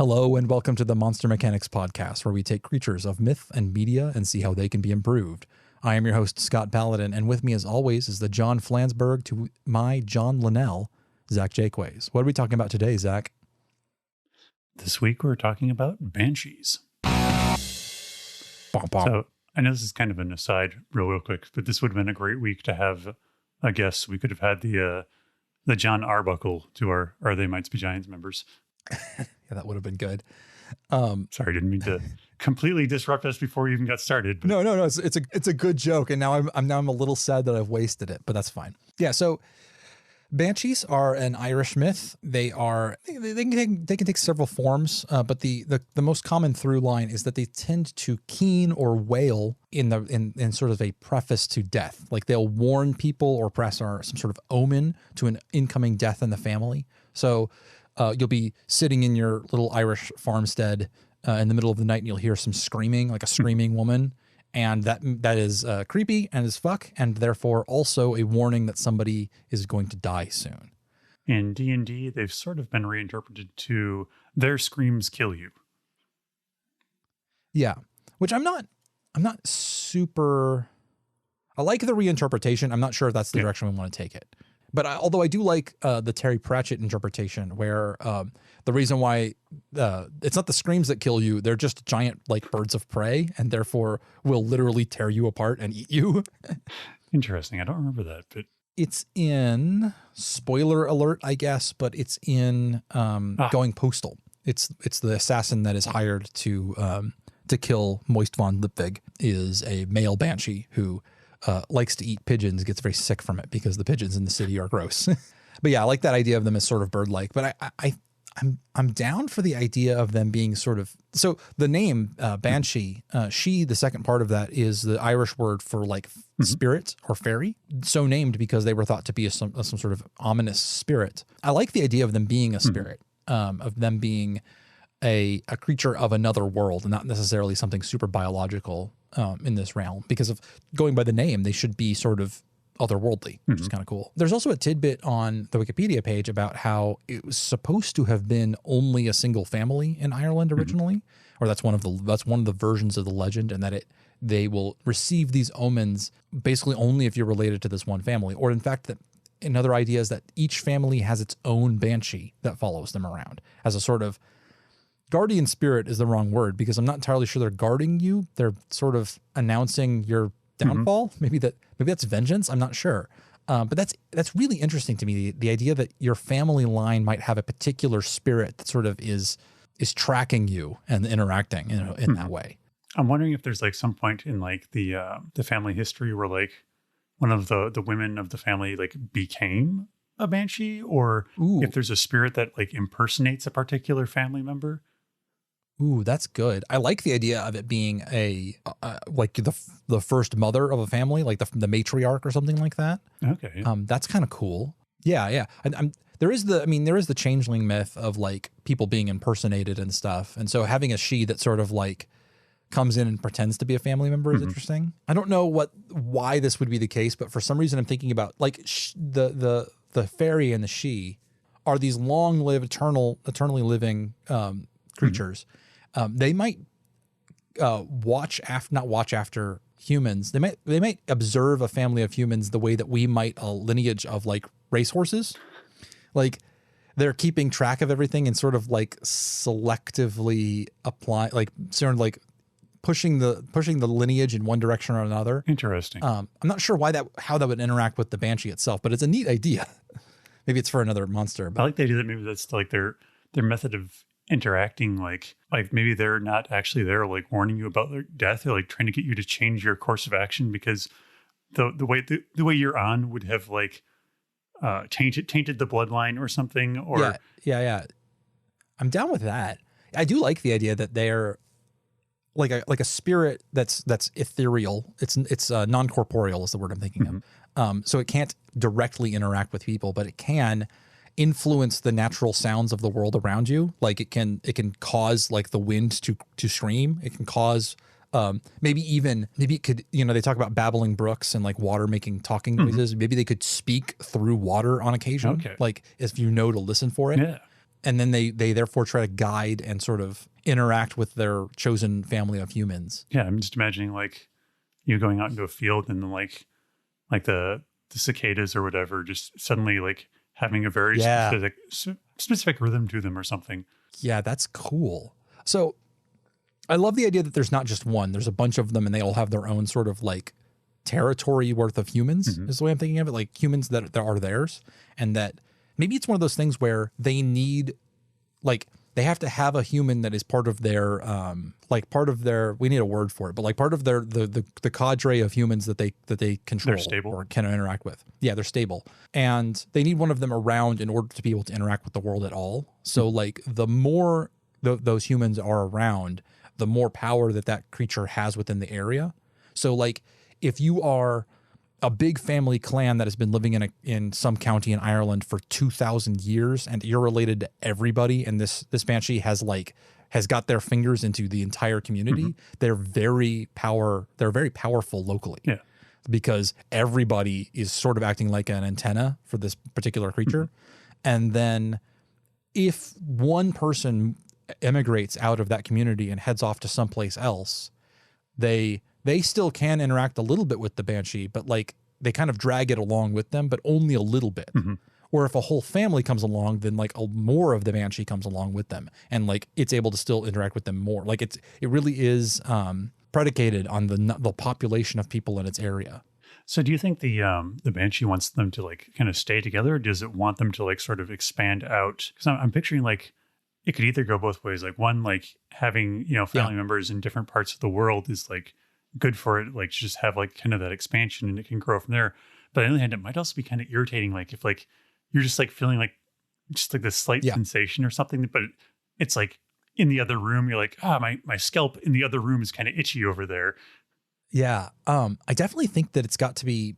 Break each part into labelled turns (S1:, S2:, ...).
S1: Hello and welcome to the Monster Mechanics podcast, where we take creatures of myth and media and see how they can be improved. I am your host, Scott Paladin, and with me as always is the John Flansburgh to my John Linnell, Zach Jaquays. What are we talking about today, Zach?
S2: This week we're talking about banshees.
S1: Bom, bom.
S2: So I know this is kind of an aside real quick, but this would have been a great week to have a guest. We could have had the John Arbuckle to our Are They Mites Be Giants members.
S1: Yeah, that would have been good.
S2: Sorry, didn't mean to completely disrupt us before we even got started. But.
S1: No. It's a good joke, and now I'm a little sad that I've wasted it, but that's fine. Yeah. So banshees are an Irish myth. They can take several forms, but the most common through line is that they tend to keen or wail in sort of a preface to death. Like they'll warn people or press some sort of omen to an incoming death in the family. So you'll be sitting in your little Irish farmstead in the middle of the night, and you'll hear some screaming, like a screaming woman, and that is creepy and as fuck, and therefore also a warning that somebody is going to die soon.
S2: In D&D, they've sort of been reinterpreted to their screams kill you.
S1: Yeah, which I'm not super. I like the reinterpretation. I'm not sure if that's the direction we want to take it. But although I do like the Terry Pratchett interpretation, where the reason why it's not the screams that kill you, they're just giant like birds of prey, and therefore will literally tear you apart and eat you.
S2: Interesting. I don't remember that, but
S1: it's in, spoiler alert, I guess, but it's in Going Postal. It's the assassin that is hired to kill Moist von Lipwig is a male banshee who likes to eat pigeons, gets very sick from it because the pigeons in the city are gross. But yeah, I like that idea of them as sort of bird-like. But I'm down for the idea of them being sort of, so the name banshee, she, the second part of that is the Irish word for like spirit or fairy, so named because they were thought to be some sort of ominous spirit. I like the idea of them being a spirit, of them being a creature of another world and not necessarily something super biological in this realm, because of going by the name, they should be sort of otherworldly, which is kind of cool. There's also a tidbit on the Wikipedia page about how it was supposed to have been only a single family in Ireland originally, or that's one of the versions of the legend, and that they will receive these omens basically only if you're related to this one family, or in fact that another idea is that each family has its own banshee that follows them around as a sort of guardian spirit. Is the wrong word, because I'm not entirely sure they're guarding you. They're sort of announcing your downfall. Maybe that's vengeance. I'm not sure. But that's really interesting to me. The idea that your family line might have a particular spirit that sort of is tracking you and interacting in that way.
S2: I'm wondering if there's like some point in like the family history where like one of the women of the family like became a banshee, or if there's a spirit that like impersonates a particular family member.
S1: Ooh, that's good. I like the idea of it being like the first mother of a family, like the matriarch or something like that.
S2: Okay.
S1: That's kind of cool. Yeah. There is the changeling myth of like people being impersonated and stuff. And so having a she that sort of like comes in and pretends to be a family member is interesting. I don't know why this would be the case, but for some reason I'm thinking about like the fairy and the she are these long-lived, eternally living creatures. They might not watch after humans. They might observe a family of humans the way that we might a lineage of like racehorses. Like they're keeping track of everything and sort of like selectively apply, like sort of like pushing the lineage in one direction or another.
S2: Interesting.
S1: I'm not sure how that would interact with the banshee itself, but it's a neat idea. Maybe it's for another monster. But
S2: I like the idea that maybe that's like their method of interacting, like maybe they're not actually there like warning you about their death. They're like trying to get you to change your course of action because the way you're on would have like tainted the bloodline or something. Or
S1: yeah. I'm down with that. I do like the idea that they're like a spirit that's ethereal. It's non-corporeal is the word I'm thinking of. So it can't directly interact with people, but it can influence the natural sounds of the world around you. Like it can cause like the wind to scream. It can cause maybe it could, they talk about babbling brooks and like water making talking noises. Maybe they could speak through water on occasion.
S2: Okay.
S1: Like if you know to listen for it.
S2: Yeah.
S1: And then they therefore try to guide and sort of interact with their chosen family of humans.
S2: Yeah, I'm just imagining like you going out into a field and then like the cicadas or whatever just suddenly like having a very specific rhythm to them or something.
S1: Yeah, that's cool. So I love the idea that there's not just one. There's a bunch of them and they all have their own sort of like territory worth of humans is the way I'm thinking of it. Like humans that are theirs, and that maybe it's one of those things where they need, like, they have to have a human that is part of their, we need a word for it, but like part of their, the cadre of humans that they control or can interact with. Yeah, they're stable. And they need one of them around in order to be able to interact with the world at all. So like the more those humans are around, the more power that creature has within the area. So like if you are a big family clan that has been living in some county in Ireland for 2,000 years, and you're related to everybody, and this banshee has got their fingers into the entire community, they're very powerful locally.
S2: Yeah.
S1: Because everybody is sort of acting like an antenna for this particular creature. And then if one person emigrates out of that community and heads off to someplace else, they still can interact a little bit with the banshee, but like they kind of drag it along with them, but only a little bit. Or if a whole family comes along, then like more of the banshee comes along with them, and like it's able to still interact with them more. Like it really is predicated on the population of people in its area.
S2: So do you think the banshee wants them to like kind of stay together, or does it want them to like sort of expand out? Because I'm picturing like it could either go both ways. Like one, like having, family members in different parts of the world is like good for it, like just have like kind of that expansion and it can grow from there. But on the other hand, it might also be kind of irritating, like if like you're just like feeling like just like this slight sensation or something, but it's like in the other room, you're like, my scalp in the other room is kind of itchy over there.
S1: Yeah. I definitely think that it's got to be,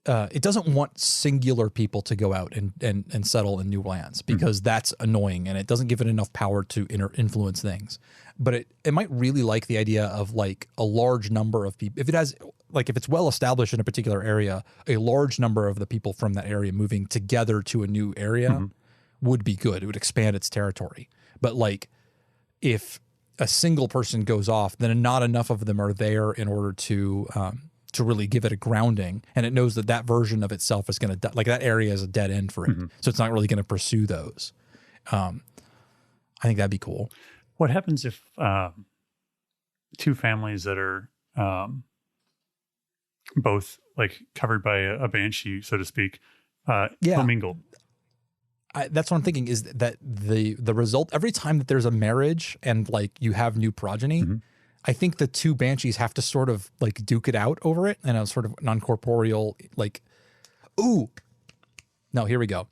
S1: it doesn't want singular people to go out and settle in new lands, because that's annoying and it doesn't give it enough power to influence things. But it might really like the idea of like a large number of people. If it has, like, if it's well established in a particular area, a large number of the people from that area moving together to a new area would be good. It would expand its territory. But like if a single person goes off, then not enough of them are there in order to really give it a grounding. And it knows that version of itself is going to, like, that area is a dead end for it. So it's not really going to pursue those. I think that'd be cool.
S2: What happens if two families that are both like covered by a banshee, so to speak, commingle?
S1: That's what I'm thinking, is that the result, every time that there's a marriage and like you have new progeny, I think the two banshees have to sort of like duke it out over it in a sort of non-corporeal, like, ooh, no, here we go.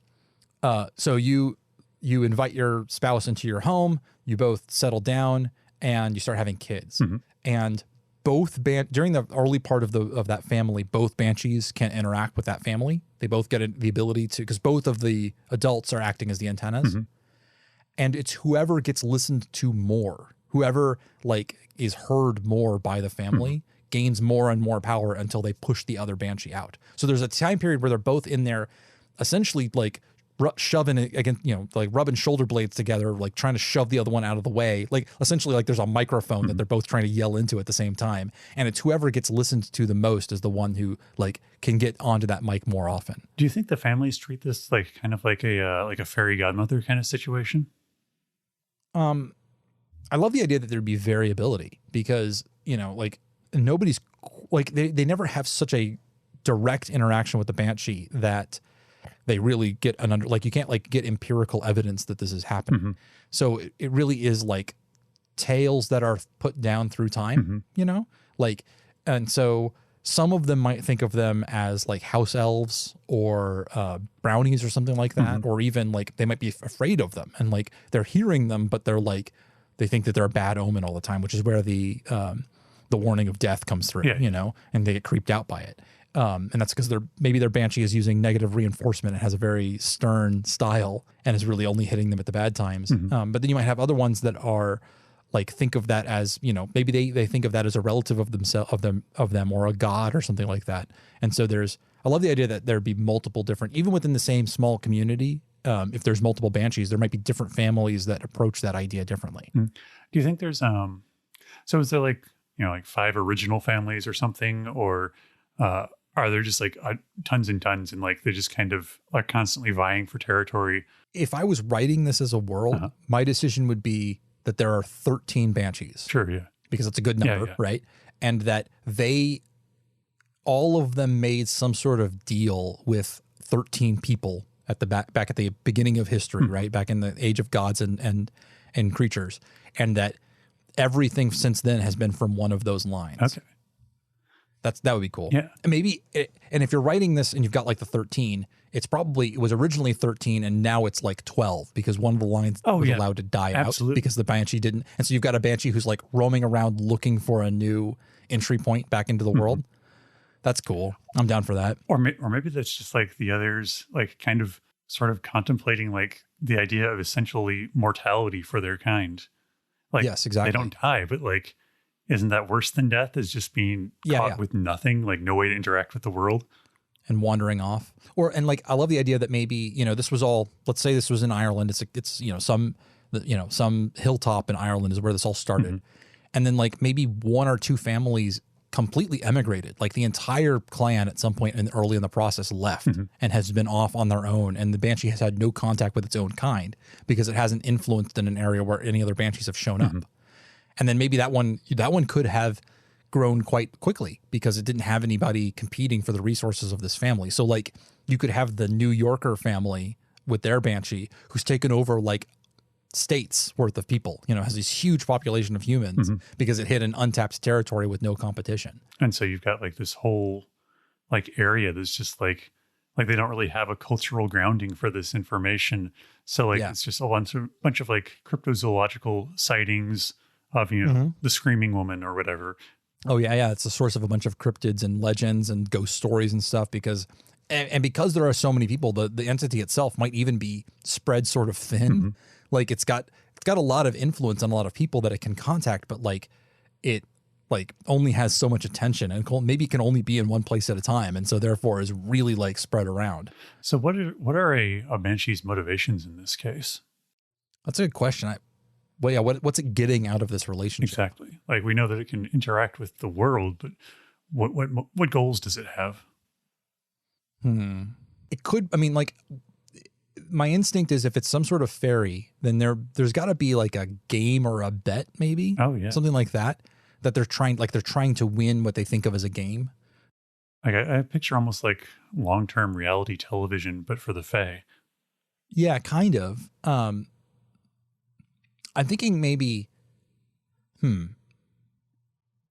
S1: So you invite your spouse into your home, you both settle down and you start having kids. And during the early part of that family, both banshees can interact with that family. They both get the ability to, because both of the adults are acting as the antennas. And it's whoever gets listened to more, whoever like is heard more by the family gains more and more power until they push the other banshee out. So there's a time period where they're both in there essentially like shoving it against, like rubbing shoulder blades together, like trying to shove the other one out of the way. Like essentially like there's a microphone that they're both trying to yell into at the same time. And it's whoever gets listened to the most is the one who like can get onto that mic more often.
S2: Do you think the families treat this like kind of like a fairy godmother kind of situation?
S1: I love the idea that there'd be variability, because, like nobody's like, they never have such a direct interaction with the banshee that they really get like you can't like get empirical evidence that this is happening. So it really is like tales that are put down through time, like, and so some of them might think of them as like house elves or brownies or something like that, or even like they might be afraid of them and like they're hearing them, but they're like, they think that they're a bad omen all the time, which is where the warning of death comes through, and they get creeped out by it. And that's because maybe their banshee is using negative reinforcement and has a very stern style and is really only hitting them at the bad times. But then you might have other ones that are like, think of that as, maybe they think of that as a relative of them or a god or something like that. And so I love the idea that there'd be multiple different, even within the same small community, if there's multiple banshees, there might be different families that approach that idea differently.
S2: Do you think there's so is there like, you know, like 5 original families or something, or are there just like tons and tons, and like they just kind of are constantly vying for territory?
S1: If I was writing this as a world, my decision would be that there are 13 banshees.
S2: Sure, yeah.
S1: Because it's a good number, right? And that all of them made some sort of deal with 13 people at the back at the beginning of history, right? Back in the age of gods and creatures. And that everything since then has been from one of those lines.
S2: Okay.
S1: That would be cool.
S2: Yeah.
S1: And and if you're writing this and you've got like the 13, it was originally 13 and now it's like 12 because one of the lines was allowed to die out because the banshee didn't. And so you've got a banshee who's like roaming around looking for a new entry point back into the world. That's cool. I'm down for that.
S2: Or maybe that's just like the others, like kind of sort of contemplating like the idea of essentially mortality for their kind. Like,
S1: yes, exactly.
S2: They don't die, but like, isn't that worse than death? Is just being caught with nothing, like no way to interact with the world
S1: and wandering off. And like, I love the idea that maybe, you know, this was all, let's say this was in Ireland. It's, you know, some hilltop in Ireland is where this all started. And then like maybe 1 or 2 families completely emigrated. Like the entire clan at some point early in the process left and has been off on their own. And the banshee has had no contact with its own kind because it hasn't influenced in an area where any other banshees have shown up. And then maybe that one could have grown quite quickly because it didn't have anybody competing for the resources of this family. So like you could have the New Yorker family with their banshee who's taken over like states worth of people, you know, has this huge population of humans because it hit an untapped territory with no competition.
S2: And so you've got like this whole like area that's just like they don't really have a cultural grounding for this information. So like it's just a bunch of like cryptozoological sightings of, you know, the screaming woman or whatever.
S1: Oh yeah. It's a source of a bunch of cryptids and legends and ghost stories and stuff because because there are so many people, the entity itself might even be spread sort of thin. Like it's got a lot of influence on a lot of people that it can contact, but like it like only has so much attention and maybe can only be in one place at a time. And so therefore is really like spread around.
S2: So what are a banshee's motivations in this case?
S1: That's a good question. What's it getting out of this relationship?
S2: Exactly. Like we know that it can interact with the world, but what goals does it have?
S1: It could, I mean, like my instinct is if it's some sort of fairy, then there's got to be like a game or a bet, maybe.
S2: Oh yeah,
S1: something like that they're trying to win what they think of as a game.
S2: Like I picture almost like long-term reality television, but for the Fae.
S1: Yeah, kind of. I'm thinking maybe.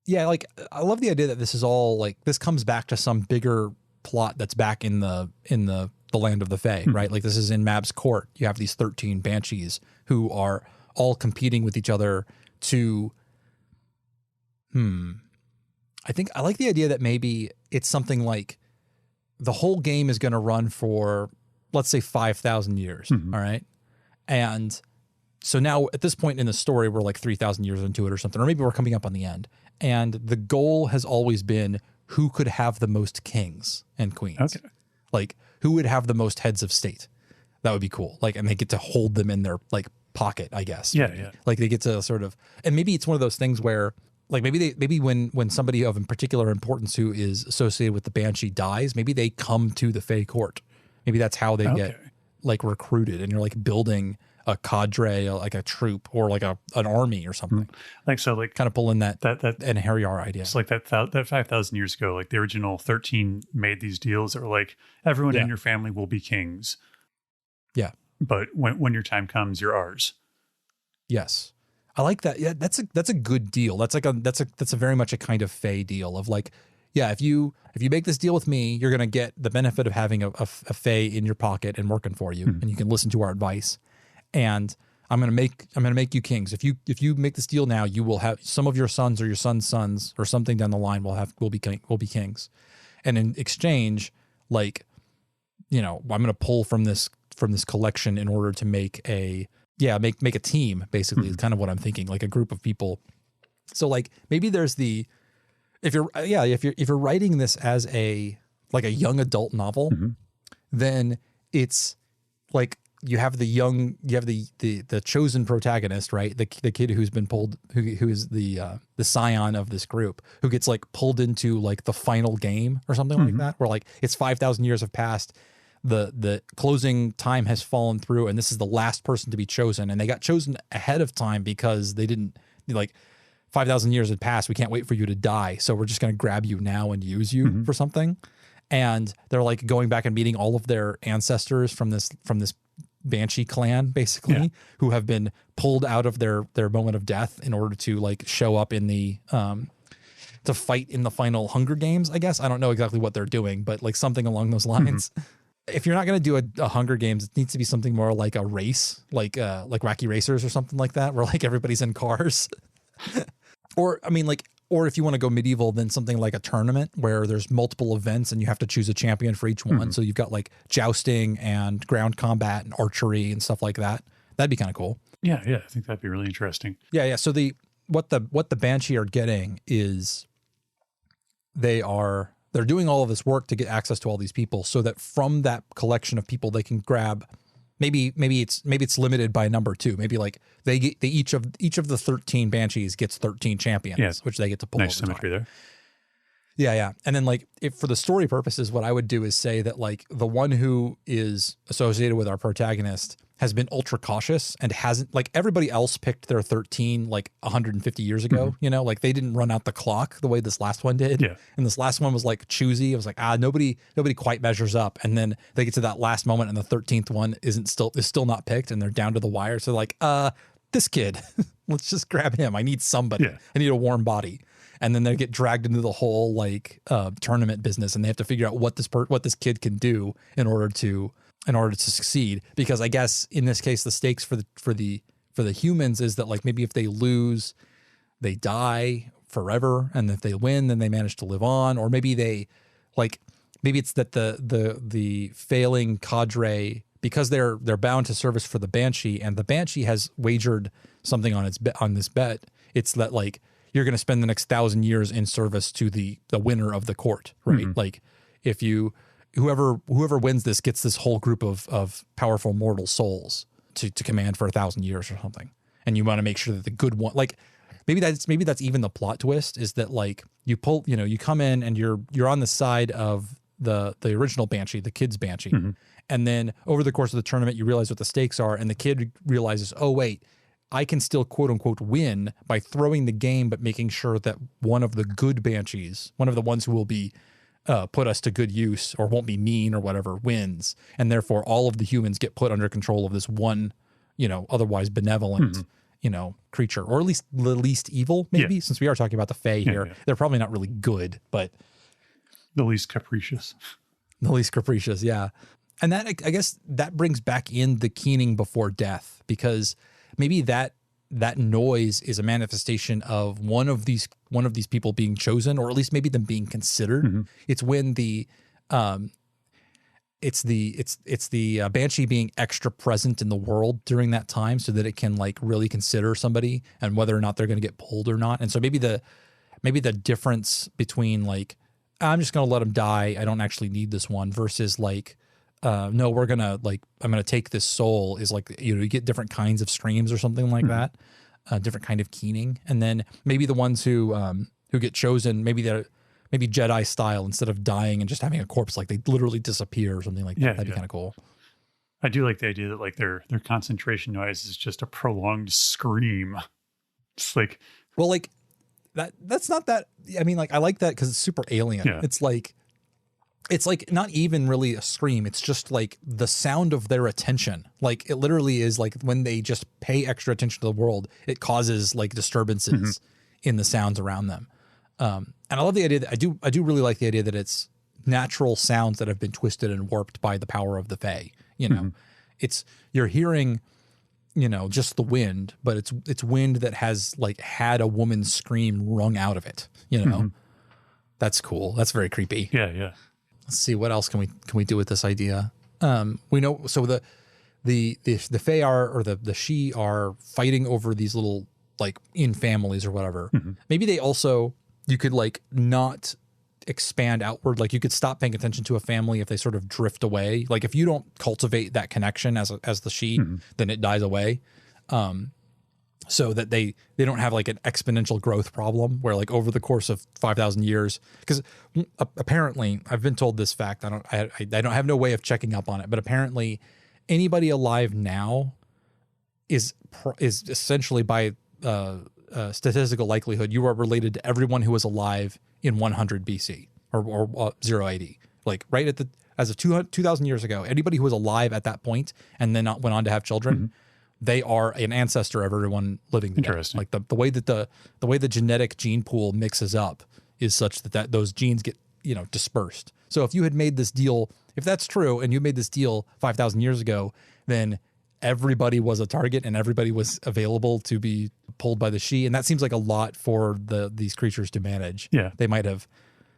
S1: Yeah, like I love the idea that this is all like this comes back to some bigger plot that's back in the land of the Fae, right? Like this is in Mab's court. You have these 13 banshees who are all competing with each other to I think I like the idea that maybe it's something like the whole game is going to run for, let's say, 5,000 years. All right. And so now at this point in the story, we're like 3,000 years into it or something, or maybe we're coming up on the end. And the goal has always been who could have the most kings and queens.
S2: Okay.
S1: Like who would have the most heads of state. That would be cool. Like, and they get to hold them in their like pocket, I guess.
S2: Yeah. Yeah.
S1: Like they get to sort of, and maybe it's one of those things where like maybe when somebody of in particular importance who is associated with the banshee dies, maybe they come to the Fae court. Maybe that's how they get like recruited, and you're like building a cadre, like a troop, or like an army or something.
S2: Like so, like
S1: kind of pulling that and Harryar idea.
S2: It's like that 5,000 years ago, like the original 13 made these deals that were like everyone in your family will be kings.
S1: Yeah,
S2: but when your time comes, you're ours.
S1: Yes. I like that. Yeah, that's a good deal. That's a very much a kind of Fae deal of like, yeah, if you make this deal with me, you're gonna get the benefit of having a Fae in your pocket and working for you, and you can listen to our advice. And I'm gonna make you kings. If you make this deal now, you will have some of your sons or your sons' sons or something down the line will be kings. And in exchange, like, you know, I'm gonna pull from this collection in order to make a team, basically, is kind of what I'm thinking, like a group of people. So like maybe there's if you're writing this as a young adult novel, then it's like you have the chosen protagonist, right? The kid who's been pulled, who is the scion of this group, who gets like pulled into like the final game or something like that, where like it's 5,000 years have passed, the closing time has fallen through, and this is the last person to be chosen, and they got chosen ahead of time because they didn't, like, 5,000 years had passed. We can't wait for you to die, so we're just going to grab you now and use you for something. And they're like going back and meeting all of their ancestors from this Banshee clan, basically, who have been pulled out of their moment of death in order to like show up in the to fight in the final Hunger Games, I guess. I don't know exactly what they're doing, but like something along those lines. If you're not going to do a Hunger Games, it needs to be something more like a race, like Wacky Racers or something like that, where like everybody's in cars. Or I mean, like, or if you want to go medieval, then something like a tournament where there's multiple events and you have to choose a champion for each one. So you've got like jousting and ground combat and archery and stuff like that. That'd be kind of cool.
S2: Yeah, I think that'd be really interesting.
S1: Yeah. So what the Banshee are getting is they're doing all of this work to get access to all these people, so that from that collection of people they can grab. Maybe it's limited by number too. Maybe like each of the 13 Banshees gets 13 champions, which they get to pull.
S2: Nice symmetry there.
S1: Yeah. And then like, if for the story purposes, what I would do is say that like the one who is associated with our protagonist has been ultra cautious and hasn't, like, everybody else picked their 13 like 150 years ago, you know, like they didn't run out the clock the way this last one did. Yeah. And this last one was like choosy. It was like, nobody quite measures up. And then they get to that last moment and the 13th one is still not picked, and they're down to the wire. So like, this kid, let's just grab him. I need somebody. Yeah. I need a warm body. And then they get dragged into the whole like tournament business, and they have to figure out what this kid can do in order to succeed. Because I guess in this case, the stakes for the humans is that like maybe if they lose, they die forever, and if they win, then they manage to live on. Or maybe maybe it's that the failing cadre, because they're bound to service for the Banshee, and the Banshee has wagered something on this bet. It's that like you're going to spend the next 1,000 years in service to the winner of the court, right? Like if whoever wins this gets this whole group of powerful mortal souls to command for 1,000 years or something. And you want to make sure that the good one, like maybe that's even the plot twist, is that like you come in and you're on the side of the original Banshee, the kid's Banshee. And then over the course of the tournament, you realize what the stakes are, and the kid realizes, oh wait, I can still quote unquote win by throwing the game, but making sure that one of the good Banshees, one of the ones who will be put us to good use or won't be mean or whatever, wins. And therefore all of the humans get put under control of this one, otherwise benevolent, creature, or at least the least evil, maybe, since we are talking about the Fae here. Yeah. They're probably not really good, but
S2: the least capricious.
S1: The least capricious. Yeah. And that, I guess that brings back in the keening before death, because maybe that noise is a manifestation of one of these people being chosen, or at least maybe them being considered. It's when it's the Banshee being extra present in the world during that time, so that it can like really consider somebody and whether or not they're going to get pulled or not. And so maybe the difference between like, I'm just going to let them die, I don't actually need this one, versus like, no, we're going to like, I'm going to take this soul, is like, you get different kinds of streams or something like that, different kind of keening. And then maybe the ones who get chosen, maybe Jedi style, instead of dying and just having a corpse, like they literally disappear or something like that. That'd be kind of cool.
S2: I do like the idea that like their concentration noise is just a prolonged scream. It's like,
S1: well, like that's not that. I mean, like I like that because it's super alien. Yeah. It's like not even really a scream. It's just like the sound of their attention. Like it literally is like when they just pay extra attention to the world, it causes like disturbances in the sounds around them. And I love the idea that I do really like the idea that it's natural sounds that have been twisted and warped by the power of the Fae. It's, you're hearing, just the wind, but it's wind that has like had a woman's scream wrung out of it. That's cool. That's very creepy.
S2: Yeah.
S1: Let's see, what else can we do with this idea? We know, so the Fae or the She are fighting over these little like in families or whatever. Maybe they also, you could like not expand outward. Like you could stop paying attention to a family if they sort of drift away. Like if you don't cultivate that connection as the she, then it dies away. So that they don't have like an exponential growth problem where like over the course of 5,000 years, because apparently I've been told this fact. I don't have no way of checking up on it, but apparently anybody alive now is essentially by statistical likelihood, you are related to everyone who was alive in 100 BC or 0 AD. Like right at as of 2,000 years ago, anybody who was alive at that point and then went on to have children, they are an ancestor of everyone living today.
S2: Interesting.
S1: Like the way that the way the genetic gene pool mixes up is such that those genes get, dispersed. So if you had made this deal, if that's true, and you made this deal 5,000 years ago, then everybody was a target and everybody was available to be pulled by the she. And that seems like a lot for these creatures to manage.
S2: Yeah.
S1: They might have,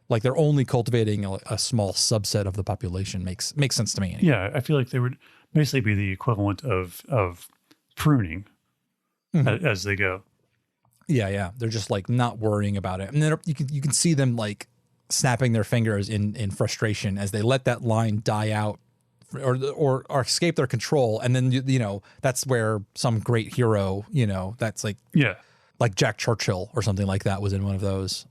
S1: like they're only cultivating a small subset of the population. Makes sense to me. Anyway.
S2: Yeah. I feel like they would basically be the equivalent of pruning as they go.
S1: Yeah. They're just like not worrying about it. And then you can see them like snapping their fingers in frustration as they let that line die out or escape their control. And then, that's where some great hero, that's like, like Jack Churchill or something like that was in one of those.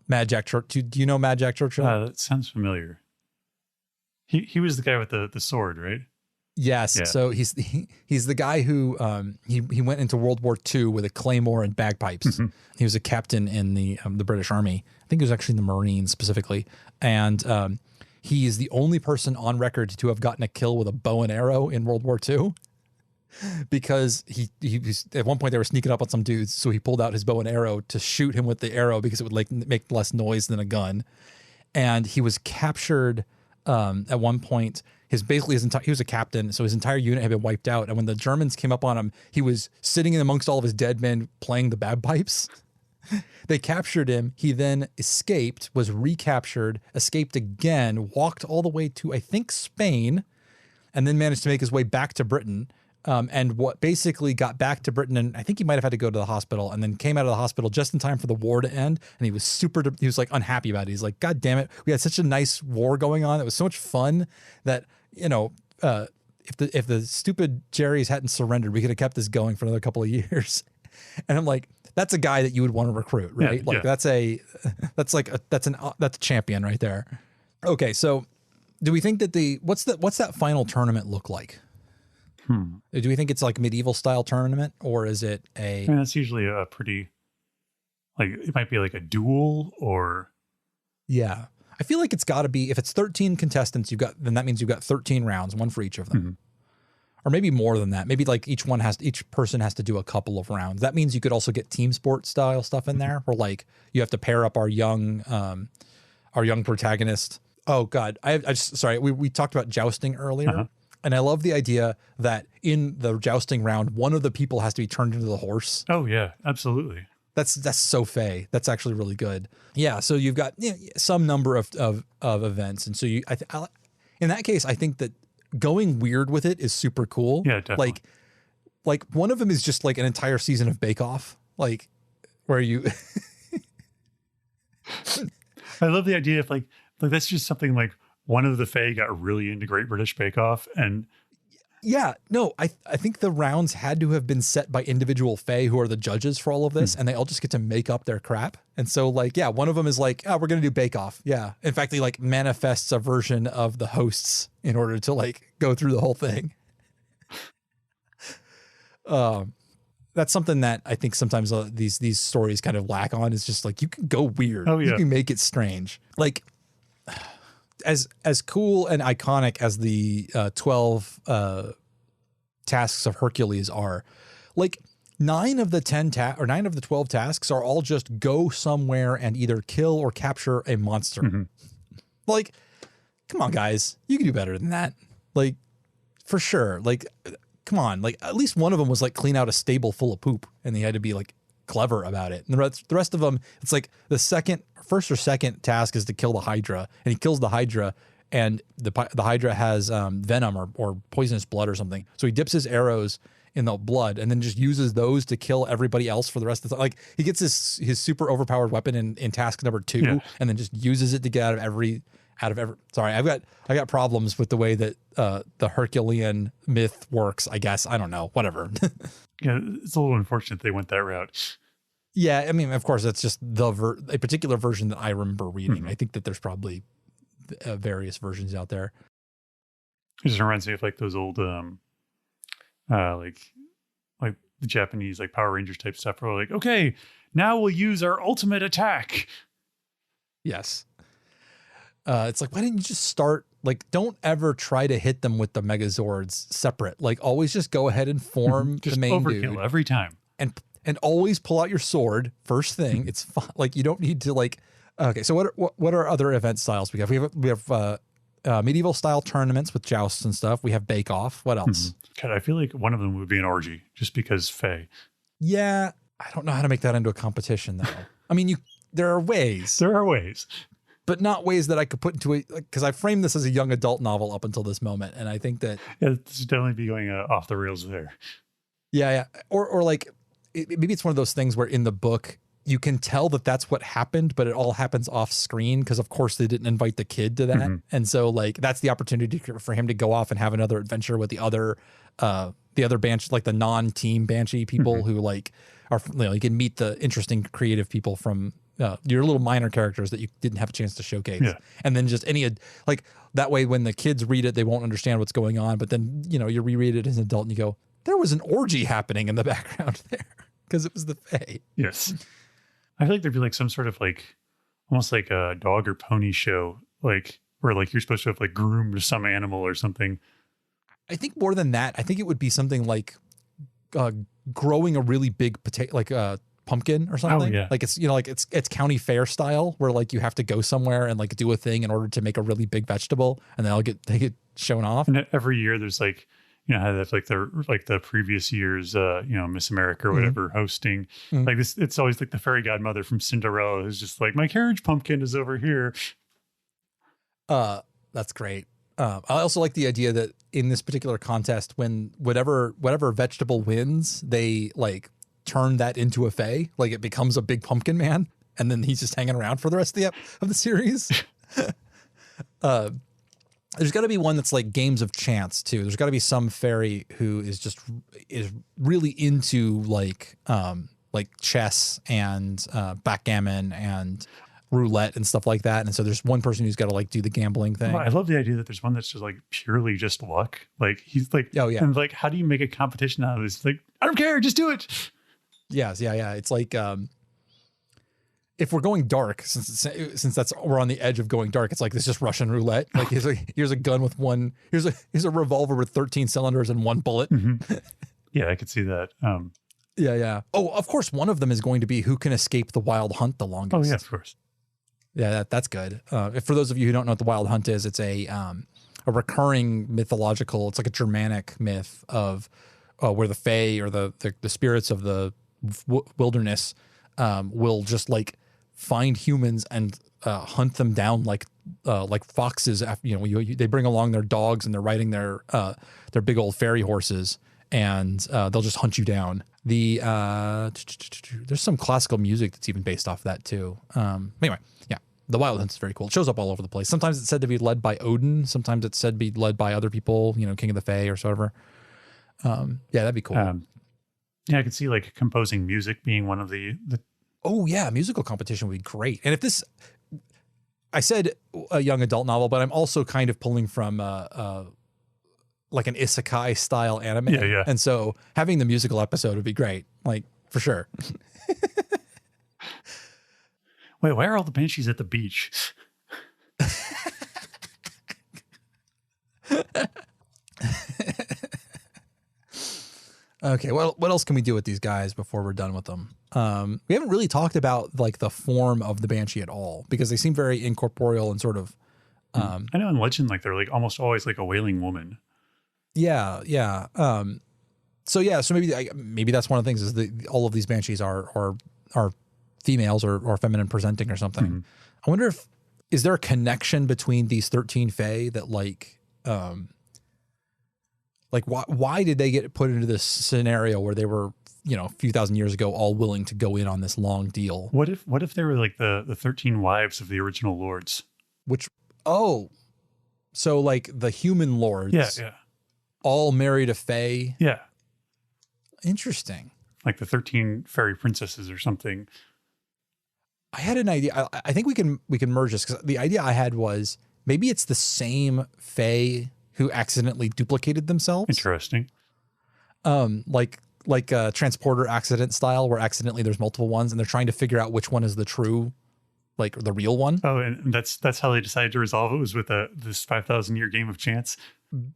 S1: Mad Jack Churchill. Do you know Mad Jack Churchill?
S2: That sounds familiar. He was the guy with the sword, right?
S1: Yes. Yeah. So he's the guy who he went into World War II with a claymore and bagpipes. He was a captain in the British Army. I think he was actually in the Marines specifically. And he is the only person on record to have gotten a kill with a bow and arrow in World War II. Because he was, at one point they were sneaking up on some dudes, so he pulled out his bow and arrow to shoot him with the arrow because it would like make less noise than a gun. And he was captured at one point. He was a captain, so his entire unit had been wiped out. And when the Germans came up on him, he was sitting in amongst all of his dead men playing the bagpipes. They captured him. He then escaped, was recaptured, escaped again, walked all the way to, I think, Spain, and then managed to make his way back to Britain. And what basically got back to Britain, and I think he might have had to go to the hospital, and then came out of the hospital just in time for the war to end. And he was like unhappy about it. He's like, God damn it. We had such a nice war going on. It was so much fun that, if the stupid Jerry's hadn't surrendered, we could have kept this going for another couple of years. And I'm like, that's a guy that you would want to recruit, right? That's a champion right there. Okay. So do we think that what's that final tournament look like? Do we think it's like medieval style tournament, or is it a? I
S2: mean, that's usually a pretty, like it might be like a duel or.
S1: Yeah, I feel like it's got to be, if it's 13 contestants, then that means you've got 13 rounds, one for each of them, or maybe more than that. Maybe like each person has to do a couple of rounds. That means you could also get team sport style stuff in there, where like you have to pair up our young protagonist. Oh God, we talked about jousting earlier. And I love the idea that in the jousting round, one of the people has to be turned into the horse.
S2: Oh yeah, absolutely.
S1: That's so fey. That's actually really good. Yeah. So you've got some number of events, and so in that case, I think that going weird with it is super cool.
S2: Yeah, definitely.
S1: Like one of them is just like an entire season of Bake Off, like where you.
S2: I love the idea of like that's just something like. One of the Fae got really into Great British Bake Off, and
S1: yeah, no, I think the rounds had to have been set by individual Fae who are the judges for all of this, and they all just get to make up their crap. And so like, yeah, one of them is like, we're going to do Bake Off. Yeah. In fact, he like manifests a version of the hosts in order to like go through the whole thing. That's something that I think sometimes these stories kind of lack on, is just like, you can go weird.
S2: Oh, yeah.
S1: You can make it strange. Like, as cool and iconic as the 12 tasks of Hercules are, like 9 of the 12 tasks are all just go somewhere and either kill or capture a monster. Like, come on, guys, you can do better than that. Like, for sure. Like, come on. Like, at least one of them was like clean out a stable full of poop, and they had to be like clever about it. And the rest of them, it's like the first or second task is to kill the Hydra, and he kills the Hydra, and the Hydra has venom or poisonous blood or something. So he dips his arrows in the blood, and then just uses those to kill everybody else for the rest of the time. Like he gets his super overpowered weapon in task number 2, and then just uses it to get out of every. Sorry, I got problems with the way that the Herculean myth works. I guess I don't know. Whatever.
S2: Yeah, it's a little unfortunate they went that route.
S1: Yeah, I mean, of course, that's just a particular version that I remember reading. I think that there's probably various versions out there.
S2: It just reminds me of like those old, like the Japanese like Power Rangers type stuff. Where we're like, okay, now we'll use our ultimate attack.
S1: Yes. It's like, why didn't you just start? Like, don't ever try to hit them with the Megazords separate. Like, always just go ahead and form the main dude
S2: every time,
S1: and always pull out your sword first thing. It's fine. Like, you don't need to like. Okay, so what are other event styles we have? We have medieval style tournaments with jousts and stuff. We have Bake Off. What else?
S2: God, I feel like one of them would be an orgy, just because Fae.
S1: Yeah, I don't know how to make that into a competition though. I mean, there are ways.
S2: There are ways.
S1: But not ways that I could put into it, because I framed this as a young adult novel up until this moment, and I think that
S2: this would definitely be going off the rails there.
S1: Yeah, or like maybe it's one of those things where in the book you can tell that that's what happened, but it all happens off screen because of course they didn't invite the kid to that, and so like that's the opportunity for him to go off and have another adventure with the other Banshee, like the non-team Banshee people who like are, you can meet the interesting creative people from. Your little minor characters that you didn't have a chance to showcase. Yeah. And then just like that way when the kids read it, they won't understand what's going on. But then, you reread it as an adult and you go, there was an orgy happening in the background there because it was the Fae.
S2: Yes. I feel like there'd be like some sort of like, almost like a dog or pony show, like where like you're supposed to have like groomed some animal or something.
S1: I think more than that, I think it would be something like growing a really big potato, like pumpkin or something.
S2: Oh, yeah.
S1: Like it's it's county fair style where like you have to go somewhere and like do a thing in order to make a really big vegetable, and then they get shown off.
S2: And every year there's like, how that's like the previous year's Miss America or whatever hosting. Like this, it's always like the fairy godmother from Cinderella who's just like, my carriage pumpkin is over here.
S1: That's great. I also like the idea that in this particular contest, when whatever vegetable wins, they like turn that into a Fae, like it becomes a big pumpkin man, and then he's just hanging around for the rest of the series. There's got to be one that's like games of chance too. There's got to be some fairy who is really into like chess and backgammon and roulette and stuff like that. And so there's one person who's got to like do the gambling thing.
S2: Well, I love the idea that there's one that's just like purely just luck. Like he's like,
S1: oh yeah,
S2: and like, how do you make a competition out of this? Like, I don't care, just do it.
S1: Yes, yeah. It's like if we're going dark, since we're on the edge of going dark, it's like this just Russian roulette. Like here's a gun with one. Here's a revolver with 13 cylinders and one bullet.
S2: Yeah, I could see that.
S1: Yeah. Oh, of course, one of them is going to be who can escape the wild hunt the longest.
S2: Oh yeah, of course.
S1: Yeah, that's good. For those of you who don't know what the wild hunt is, it's a recurring mythological. It's like a Germanic myth of where the Fae or the spirits of the wilderness will just like find humans and hunt them down like foxes. After, they bring along their dogs and they're riding their big old fairy horses, and they'll just hunt you down. There's some classical music that's even based off that too. Anyway, yeah, the wild hunt is very cool. It shows up all over the place. Sometimes it's said to be led by Odin. Sometimes it's said to be led by other people. King of the Fae or whatever. Yeah, that'd be cool.
S2: Yeah, I could see like composing music being one of the.
S1: Oh yeah, musical competition would be great. And if this, I said a young adult novel, but I'm also kind of pulling from like an isekai style anime.
S2: Yeah.
S1: And so having the musical episode would be great, like for sure.
S2: Wait, why are all the banshees at the beach?
S1: Okay, well, what else can we do with these guys before we're done with them? We haven't really talked about like the form of the Banshee at all, because they seem very incorporeal and sort of.
S2: I know in legend, like they're like almost always like a wailing woman.
S1: Yeah. So maybe that's one of the things is that all of these Banshees are females or feminine presenting or something. I wonder is there a connection between these 13 Fae that like Like, why did they get put into this scenario where they were, a few thousand years ago, all willing to go in on this long deal?
S2: What if they were like the 13 wives of the original lords?
S1: So like the human lords, all married a fae.
S2: Yeah.
S1: Interesting.
S2: Like the 13 fairy princesses or something.
S1: I had an idea. I think we can merge this, because the idea I had was maybe it's the same fae who accidentally duplicated themselves.
S2: Interesting.
S1: Like a transporter accident style, where accidentally there's multiple ones and they're trying to figure out which one is the true, like the real one.
S2: Oh, and that's how they decided to resolve it, was with this 5,000-year game of chance.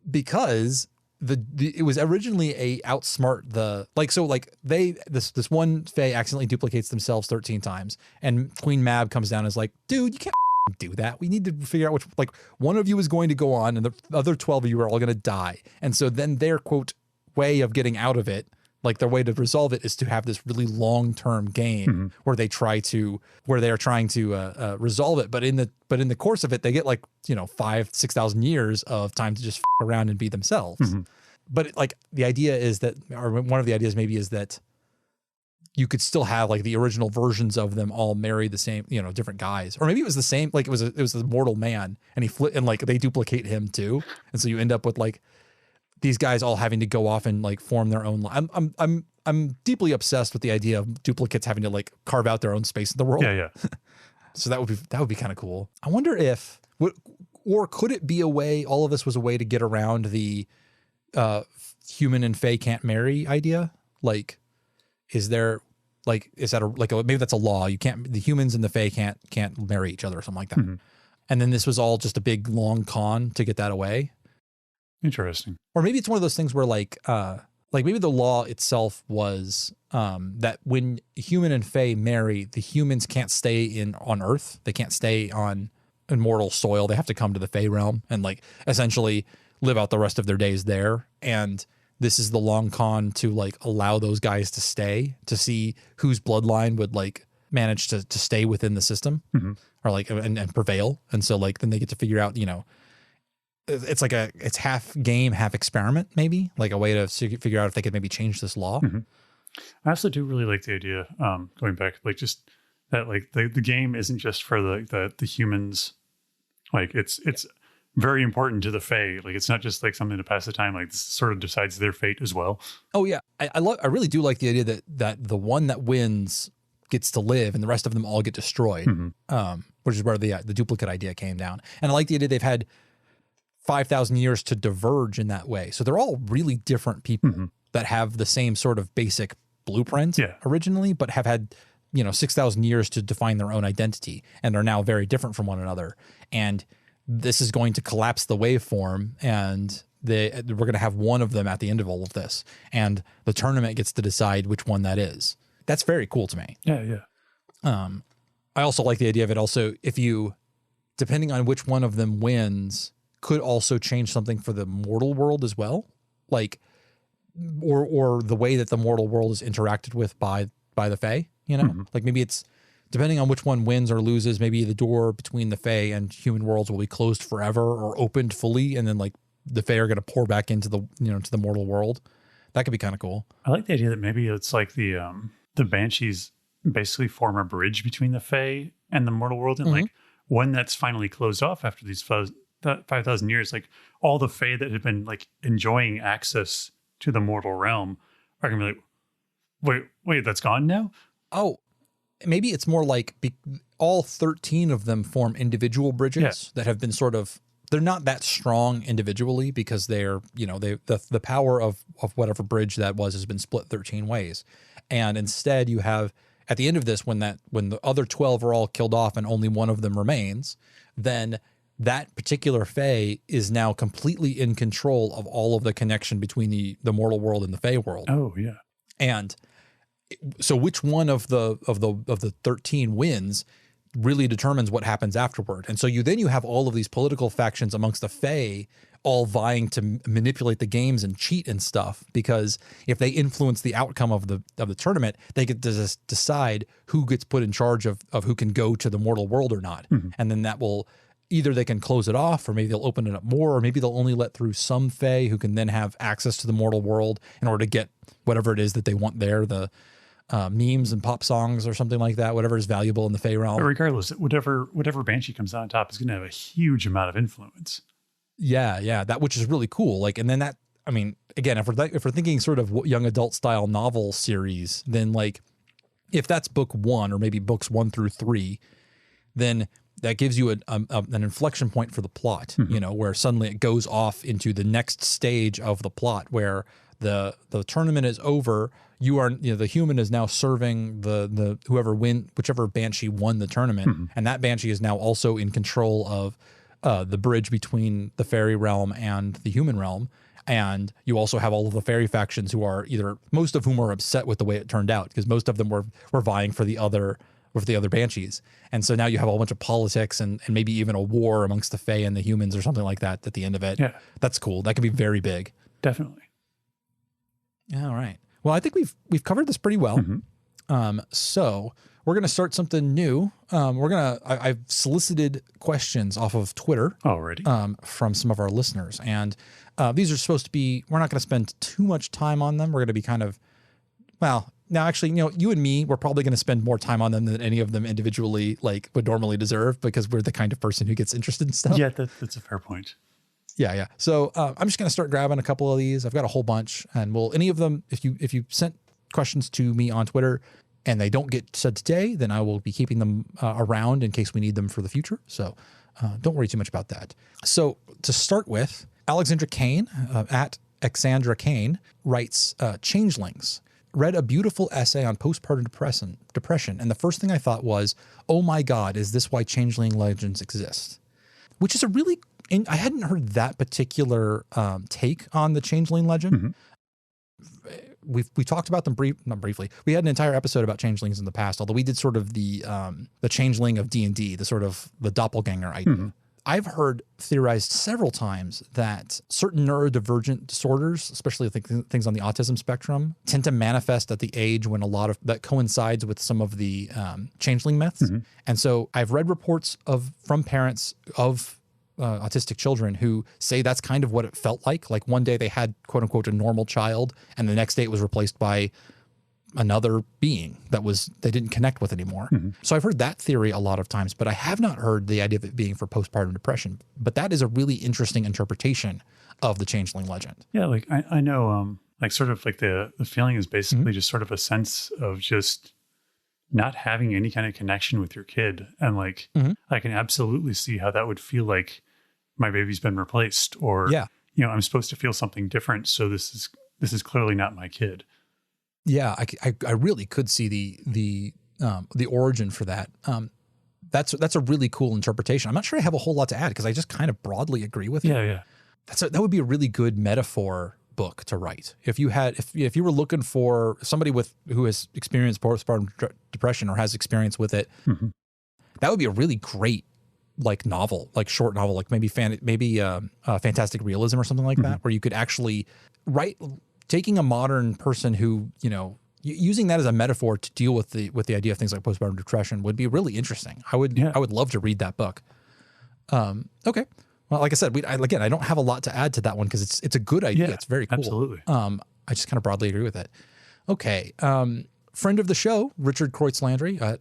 S1: Because it was originally a outsmart this one fae accidentally duplicates themselves 13 times, and Queen Mab comes down and is like, dude, you can't do that. We need to figure out which, like, one of you is going to go on and the other 12 of you are all going to die. And so then their quote way of getting out of it, like their way to resolve it, is to have this really long-term game where they are trying to resolve it. But in the course of it, they get 5,000-6,000 years of time to just around and be themselves. But the idea is that, or one of the ideas maybe is that you could still have like the original versions of them all marry the same, different guys, or maybe it was the same, like it was the mortal man, and they duplicate him too, and so you end up with like these guys all having to go off and like form their own. I'm deeply obsessed with the idea of duplicates having to like carve out their own space in the world.
S2: Yeah.
S1: So that would be kind of cool. I wonder or could it be a way? All of this was a way to get around the human and fae can't marry idea. Like, is that maybe that's a law? You can't. The humans and the fae can't marry each other or something like that. And then this was all just a big long con to get that away.
S2: Interesting.
S1: Or maybe it's one of those things where like maybe the law itself was that when human and fae marry, the humans can't stay on Earth. They can't stay on immortal soil. They have to come to the fae realm and like essentially live out the rest of their days there. And this is the long con to like allow those guys to stay, to see whose bloodline would like manage to stay within the system or like and prevail. And so like then they get to figure out, it's like it's half game, half experiment, maybe like a way to figure out if they could maybe change this law.
S2: I also do really like the idea, going back, like just that, like the game isn't just for the humans. Like it's very important to the fae. Like it's not just like something to pass the time. Like this sort of decides their fate as well. Oh yeah,
S1: I really do like the idea that the one that wins gets to live and the rest of them all get destroyed. Which is where the duplicate idea came down. And I like the idea they've had 5,000 years to diverge in that way. So they're all really different people that have the same sort of basic blueprint originally, but have had 6,000 years to define their own identity and are now very different from one another. And this is going to collapse the waveform, and we're going to have one of them at the end of all of this, and the tournament gets to decide which one that is. That's very cool to me. I also like the idea of it also, if you, depending on which one of them wins, could also change something for the mortal world as well. Like, or the way that the mortal world is interacted with by the fae, like maybe it's, depending on which one wins or loses, maybe the door between the fae and human worlds will be closed forever or opened fully. And then like the fae are going to pour back into the, to the mortal world. That could be kind of cool.
S2: I like the idea that maybe it's like the banshees basically form a bridge between the fae and the mortal world. And like when that's finally closed off after these 5,000 years, like all the fae that had been like enjoying access to the mortal realm are going to be like, wait, that's gone now?
S1: Oh, maybe it's more like all 13 of them form individual bridges that have been sort of, they're not that strong individually because they're, the power of whatever bridge that was has been split 13 ways. And instead you have, at the end of this, when the other 12 are all killed off and only one of them remains, then that particular fae is now completely in control of all of the connection between the mortal world and the fae world.
S2: Oh yeah.
S1: And so which one of the 13 wins really determines what happens afterward. And so you have all of these political factions amongst the fae all vying to manipulate the games and cheat and stuff, because if they influence the outcome of the tournament, they get to decide who gets put in charge of who can go to the mortal world or not. And then that will either they can close it off, or maybe they'll open it up more, or maybe they'll only let through some Fae who can then have access to the mortal world in order to get whatever it is that they want there, the memes and pop songs or something like that, whatever is valuable in the Fae realm.
S2: But regardless, whatever Banshee comes out on top is going to have a huge amount of influence.
S1: Yeah, that, which is really cool. Like, and then that, I mean, again, if we're thinking sort of young adult style novel series, then like, if that's book 1 or maybe books 1 through 3, then that gives you an inflection point for the plot, you know, where suddenly it goes off into the next stage of the plot, where the tournament is over. The human is now serving the whichever Banshee won the tournament, and that Banshee is now also in control of the bridge between the fairy realm and the human realm. And you also have all of the fairy factions who are most of whom are upset with the way it turned out, because most of them were vying for the other Banshees. And so now you have a whole bunch of politics and maybe even a war amongst the Fae and the humans or something like that at the end of it.
S2: Yeah.
S1: That's cool. That could be very big.
S2: Definitely.
S1: Yeah, all right. Well, I think we've covered this pretty well. So we're going to start something new. I've solicited questions off of Twitter
S2: already
S1: from some of our listeners. And these are supposed to be, we're not going to spend too much time on them. We're going to be kind of, well, now actually, you know, you and me, we're probably going to spend more time on them than any of them individually like would normally deserve, because we're the kind of person who gets interested in stuff.
S2: Yeah, that's a fair point.
S1: Yeah. So I'm just going to start grabbing a couple of these. I've got a whole bunch, and any of them, if you sent questions to me on Twitter and they don't get said today, then I will be keeping them around in case we need them for the future. So don't worry too much about that. So to start with, Alexandra Kane at Exandra Kane writes, Changelings. Read a beautiful essay on postpartum depression. And the first thing I thought was, oh my God, is this why changeling legends exist? Which is I hadn't heard that particular take on the changeling legend. We talked about them not briefly. We had an entire episode about changelings in the past, although we did sort of the changeling of D&D, the sort of the doppelganger idea. I've heard theorized several times that certain neurodivergent disorders, especially things on the autism spectrum, tend to manifest at the age when that coincides with some of the changeling myths. And so I've read reports from parents of autistic children who say that's kind of what it felt like. Like one day they had quote unquote a normal child, and the next day it was replaced by another being they didn't connect with anymore. So I've heard that theory a lot of times, but I have not heard the idea of it being for postpartum depression. But that is a really interesting interpretation of the changeling legend.
S2: Yeah, like I know, like sort of like the feeling is basically just sort of a sense of just not having any kind of connection with your kid. And like, I can absolutely see how that would feel like my baby's been replaced, or, you know, I'm supposed to feel something different. So this is clearly not my kid.
S1: Yeah, I really could see the origin for that. That's a really cool interpretation. I'm not sure I have a whole lot to add, because I just kind of broadly agree with you.
S2: Yeah.
S1: That would be a really good metaphor book to write. If you were looking for somebody who has experienced postpartum depression or has experience with it, that would be a really great like novel, like short novel, like maybe fantastic realism or something like that, where you could actually write. Taking a modern person who, you know, using that as a metaphor to deal with the idea of things like postpartum depression would be really interesting. I would love to read that book. Okay. Well, like I said, I don't have a lot to add to that one, because it's a good idea. It's very cool.
S2: Absolutely.
S1: I just kind of broadly agree with it. Okay. Friend of the show, Richard Kreutzlandry at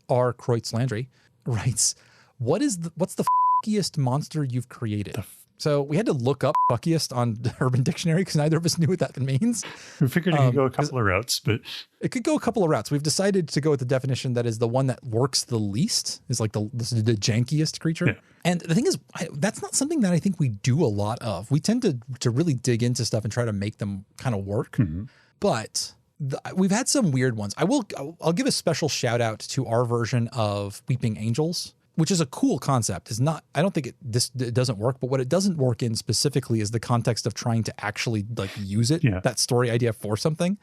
S1: R Kreutzlandry writes, what's the f***iest monster you've created? So we had to look up fuckiest on Urban Dictionary, because neither of us knew what that means.
S2: We figured it could go a couple of routes, but
S1: it could go a couple of routes. We've decided to go with the definition that is the one that works the least, is like the jankiest creature. Yeah. And the thing is, that's not something that I think we do a lot of. We tend to really dig into stuff and try to make them kind of work. But we've had some weird ones. I'll give a special shout out to our version of Weeping Angels, which is a cool concept. I don't think it doesn't work, but what it doesn't work in specifically is the context of trying to actually like use it, that story idea for something.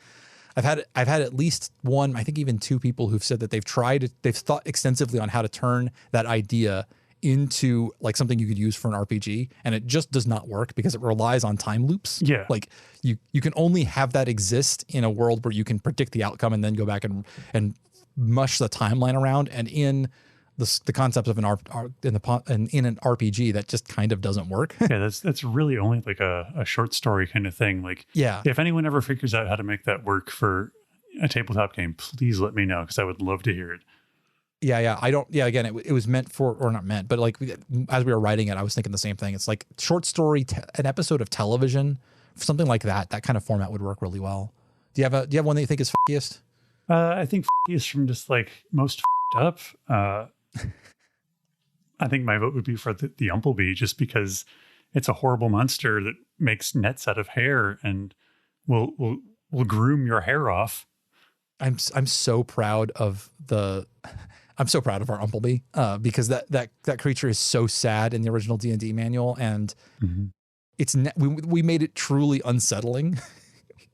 S1: I've had at least one, I think even two people who've said that they've thought extensively on how to turn that idea into like something you could use for an RPG, and it just does not work because it relies on time loops.
S2: Yeah.
S1: Like you can only have that exist in a world where you can predict the outcome and then go back and mush the timeline around. And in the concept of in an RPG that just kind of doesn't work.
S2: Yeah, that's really only like a short story kind of thing. Like,
S1: Yeah.
S2: if anyone ever figures out how to make that work for a tabletop game, please let me know, because I would love to hear it.
S1: Yeah. I don't. Yeah. Again, it was meant for, or not meant, but like as we were writing it, I was thinking the same thing. It's like short story, an episode of television, something like that. That kind of format would work really well. Do you have one that you think is f***iest?
S2: I think is from just like most up. I think my vote would be for the Umplebee, just because it's a horrible monster that makes nets out of hair and will groom your hair off.
S1: I'm so proud of our Umplebee because that creature is so sad in the original D&D manual, and we made it truly unsettling,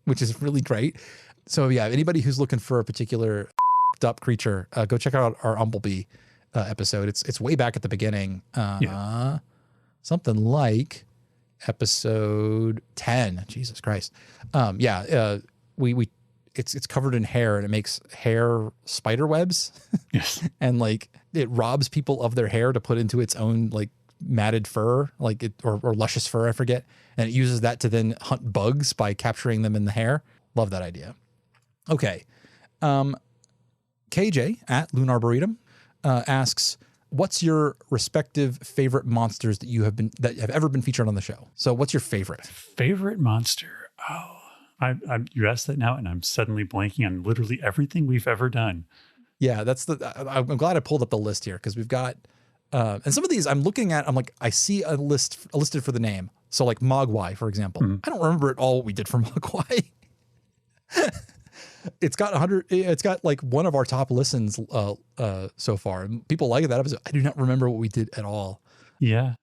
S1: which is really great. So yeah, anybody who's looking for a particular up creature, go check out our Umplebee episode. It's way back at the beginning. Something like episode 10. Jesus Christ. It's covered in hair, and it makes hair spider webs.
S2: Yes.
S1: And like it robs people of their hair to put into its own like matted fur, like it or luscious fur, I forget. And it uses that to then hunt bugs by capturing them in the hair. Love that idea. Okay. KJ at Lunar Burritum asks, what's your respective favorite monsters that have ever been featured on the show? So what's your favorite?
S2: Favorite monster? Oh, you asked that now, and I'm suddenly blanking on literally everything we've ever done.
S1: Yeah, I'm glad I pulled up the list here, because we've got, and some of these I'm looking at, I'm like, I see a listed for the name. So like Mogwai, for example. I don't remember at all what we did for Mogwai. It's got like one of our top listens so far. People like that episode. I do not remember what we did at all.
S2: Yeah.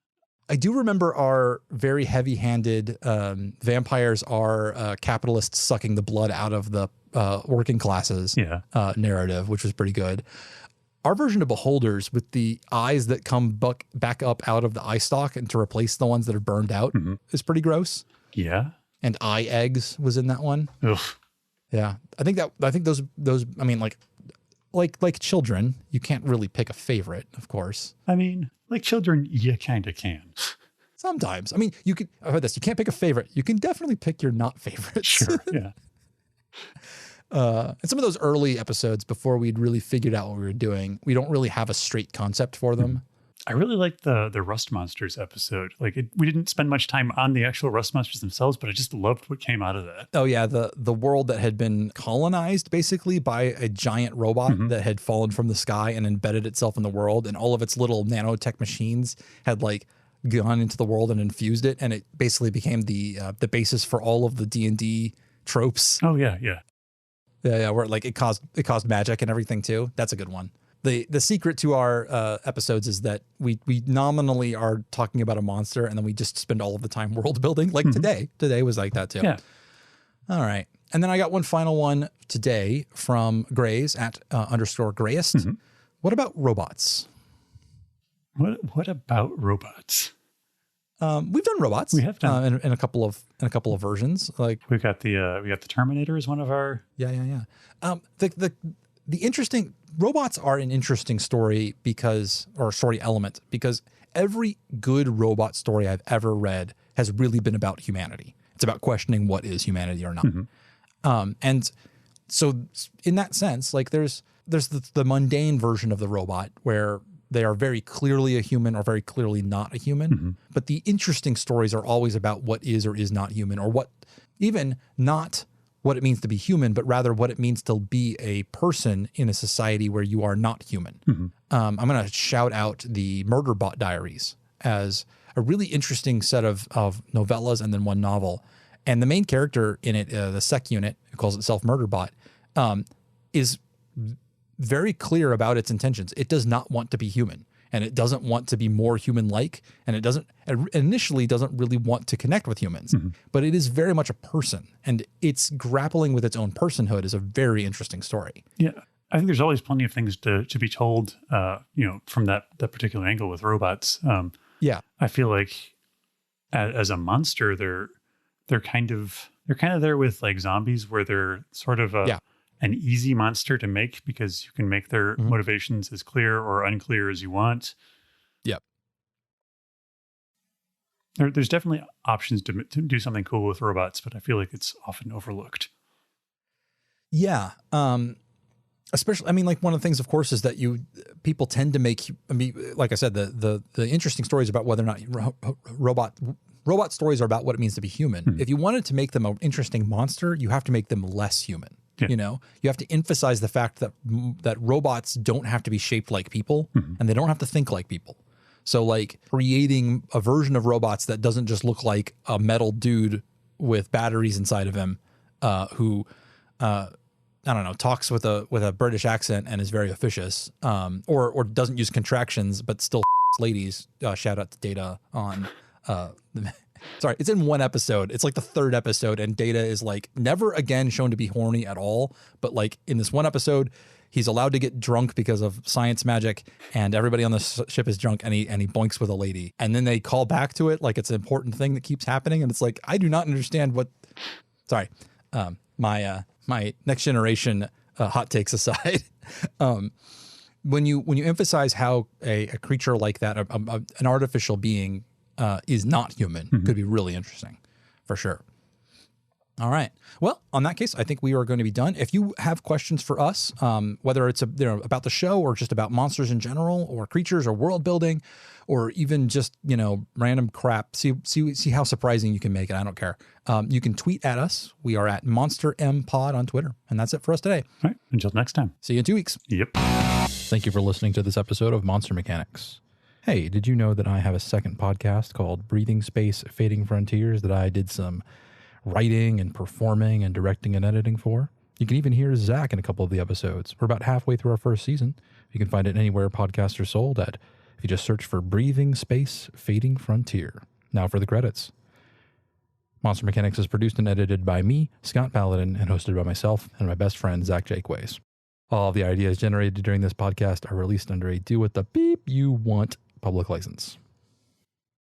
S1: I do remember our very heavy-handed vampires are capitalists sucking the blood out of the working classes narrative, which was pretty good. Our version of Beholders with the eyes that come back up out of the eye stalk and to replace the ones that are burned out is pretty gross.
S2: Yeah.
S1: And eye eggs was in that one.
S2: Ugh.
S1: Yeah. I think those, I mean, like children, you can't really pick a favorite, of course.
S2: I mean, like children, you kind of can.
S1: Sometimes. I mean, I've heard this, you can't pick a favorite. You can definitely pick your not favorites.
S2: Sure, yeah.
S1: And some of those early episodes, before we'd really figured out what we were doing, we don't really have a straight concept for them.
S2: I really liked the Rust Monsters episode. Like we didn't spend much time on the actual Rust Monsters themselves, but I just loved what came out of that.
S1: Oh yeah, the world that had been colonized basically by a giant robot that had fallen from the sky and embedded itself in the world, and all of its little nanotech machines had like gone into the world and infused it, and it basically became the basis for all of the D&D tropes.
S2: Oh yeah.
S1: Where like it caused magic and everything too. That's a good one. The secret to our episodes is that we nominally are talking about a monster, and then we just spend all of the time world building. Like today was like that too.
S2: Yeah.
S1: All right. And then I got one final one today from Grays at _Grayest. What about robots?
S2: What about robots?
S1: We've done robots.
S2: We have done
S1: in a couple of versions. Like
S2: we got the Terminator as one of our.
S1: Yeah. The interesting robots are an interesting story story element because every good robot story I've ever read has really been about humanity. It's about questioning what is humanity or not. And so in that sense, like there's the mundane version of the robot where they are very clearly a human or very clearly not a human. But the interesting stories are always about what is or is not human, or what even not what it means to be human, but rather what it means to be a person in a society where you are not human. I'm going to shout out the Murderbot Diaries as a really interesting set of novellas and then one novel. And the main character in it, the Sec unit, who calls itself Murderbot, is very clear about its intentions. It does not want to be human, and it doesn't want to be more human-like, and it initially doesn't really want to connect with humans, but it is very much a person, and it's grappling with its own personhood is a very interesting story.
S2: Yeah. I think there's always plenty of things to be told, from that particular angle with robots. I feel like as a monster, they're kind of there with like zombies, where they're sort of an easy monster to make because you can make their motivations as clear or unclear as you want.
S1: Yep.
S2: There's definitely options to do something cool with robots, but I feel like it's often overlooked.
S1: Yeah. Especially, I mean, like one of the things, of course, is that people tend to make, I mean, like I said, the interesting stories about whether or not robot stories are about what it means to be human. If you wanted to make them an interesting monster, you have to make them less human. Yeah. You know, you have to emphasize the fact that robots don't have to be shaped like people and they don't have to think like people. So like creating a version of robots that doesn't just look like a metal dude with batteries inside of him, who, I don't know, talks with a British accent and is very officious, or doesn't use contractions, but still ladies. Shout out to Data on, sorry, it's in one episode. It's like the third episode, and Data is like never again shown to be horny at all. But like in this one episode, he's allowed to get drunk because of science magic, and everybody on the ship is drunk, and he boinks with a lady. And then they call back to it like it's an important thing that keeps happening, and it's like, I do not understand what. Sorry, my next generation hot takes aside, when you emphasize how a creature like that, an artificial being, is not human, could be really interesting, for sure. All right. Well, on that case, I think we are going to be done. If you have questions for us, whether it's about the show or just about monsters in general, or creatures, or world building, or even just random crap, see how surprising you can make it. I don't care. You can tweet at us. We are at MonsterMPod on Twitter, and that's it for us today.
S2: All right. Until next time.
S1: See you in 2 weeks.
S2: Yep.
S1: Thank you for listening to this episode of Monster Mechanics. Hey, did you know that I have a second podcast called Breathing Space, Fading Frontiers that I did some writing and performing and directing and editing for? You can even hear Zach in a couple of the episodes. We're about halfway through our first season. You can find it anywhere podcasts are sold at. If you just search for Breathing Space, Fading Frontier. Now for the credits. Monster Mechanics is produced and edited by me, Scott Paladin, and hosted by myself and my best friend, Zach Jaquays. All of the ideas generated during this podcast are released under a do what the beep you want public license.